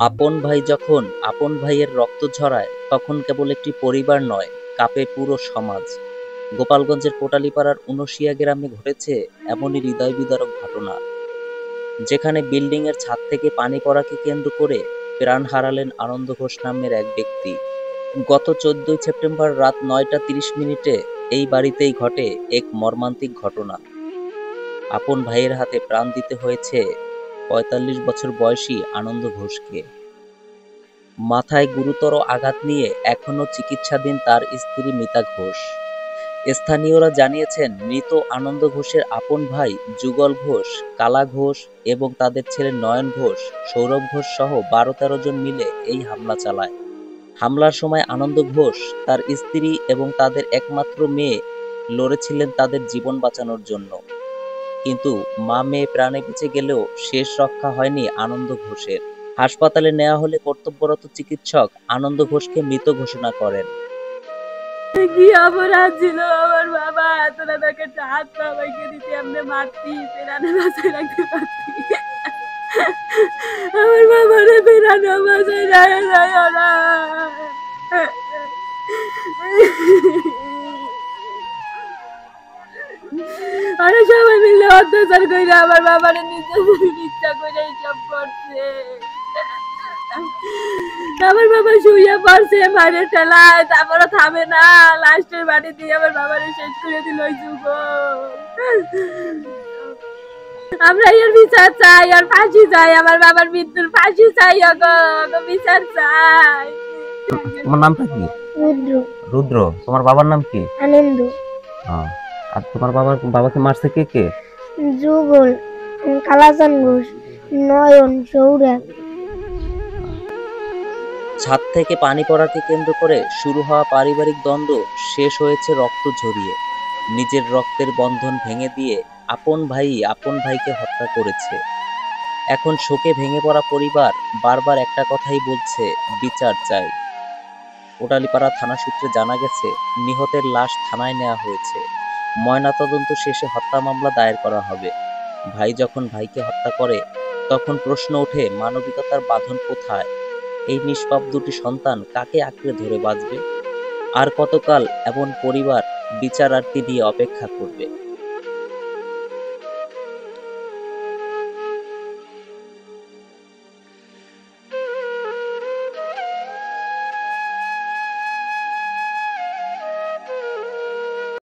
আপন ভাই যখন আপন ভাইয়ের রক্ত ঝরায় তখন কেবল একটি পরিবার নয়, কাঁপে পুরো সমাজ। গোপালগঞ্জের কোটালীপাড়ার উনশিয়া গ্রামে ঘটেছে এমনই হৃদয় বিদারক ঘটনা, যেখানে বিল্ডিং এর ছাদ থেকে পানি পড়াকে কেন্দ্র করে প্রাণ হারালেন আনন্দ ঘোষ নামের এক ব্যক্তি। গত 14ই সেপ্টেম্বর রাত 9টা 30 মিনিটে এই বাড়িতেই ঘটে এক মর্মান্তিক ঘটনা। আপন ভাইয়ের হাতে প্রাণ দিতে হয়েছে 45 বছর বয়সী আনন্দ ঘোষকে। মাথায় গুরুতর আঘাত নিয়ে এখনো চিকিৎসাধীন তার স্ত্রী মিতা ঘোষ। স্থানীয়রা জানিয়েছেন, মৃত আনন্দ ঘোষের আপন ভাই যুগল ঘোষ, কালা ঘোষ এবং তাদের ছেলে নয়ন ঘোষ, সৌরভ ঘোষ সহ 12-13 জন মিলে এই হামলা চালায়। হামলার সময় আনন্দ ঘোষ, তার স্ত্রী এবং তাদের একমাত্র মেয়ে লড়েছিলেন তাদের জীবন বাঁচানোর জন্য। কিন্তু মা মেয়ে প্রাণে বেঁচে গেলেও শেষ রক্ষা হয়নি আনন্দ ঘোষের। হাসপাতালে নেওয়া হলে কর্তব্যরত চিকিৎসক আনন্দ ঘোষকে মৃত ঘোষণা করেন। কি অপরাধ ছিল আমার বাবা? তোরা তাকে হাত পা ভেঙে দিতে আপনি মারতি, প্রাণে বাঁচায় রাখতে পারতি। আমার বাবারে প্রাণে বাঁচায় রাখা যায় না। আরে সবাই মিলে অত্যাচার করে আমার বাবারে নিজের ইচ্ছা করে সব করছে। আমার বাবা শুয়ে পড়ছে মায়ের ঠেলায়, তারপরে থামে না, লাস্টের বাড়ি দিয়ে আমার বাবারে শেষ করে দিল ওই যুগ। আমরা এর বিচার চাই, আর ফাঁসি চাই, আমার বাবার মৃত্যুর ফাঁসি চাই, বিচার চাই। তোমার নামটা কি? রুদ্র। রুদ্র। তোমার বাবার নাম কি? আনন্দ। আর তোমার বাবাকে মারছে কে কে? যুগল, কালাচান ঘোষ, নয়ন, সৌরভ। ছাদ থেকে পানি পড়াকে কেন্দ্র করে শুরু হওয়া পারিবারিক দ্বন্দ্ব শেষ হয়েছে রক্ত ঝরিয়ে। নিজের রক্তের বন্ধন ভেঙে দিয়ে আপন ভাইকে হত্যা করেছে। এখন শোকে ভেঙে পড়া পরিবার বারবার একটা কথাই বলছে, বিচার চাই। কোটালীপাড়া থানা সূত্রে জানা গেছে, নিহতের লাশ থানায় নেওয়া হয়েছে। ময়নাতদন্ত শেষে হত্যা মামলা দায়ের করা হবে। ভাই যখন ভাইকে হত্যা করে তখন প্রশ্ন ওঠে, মানবিকতার বাঁধন কোথায়? এই নিষ্পাপ দুটি সন্তান কাকে আঁকড়ে ধরে বাঁচবে? আর কতকাল এমন পরিবার বিচারার্থী নিয়ে অপেক্ষা করবে?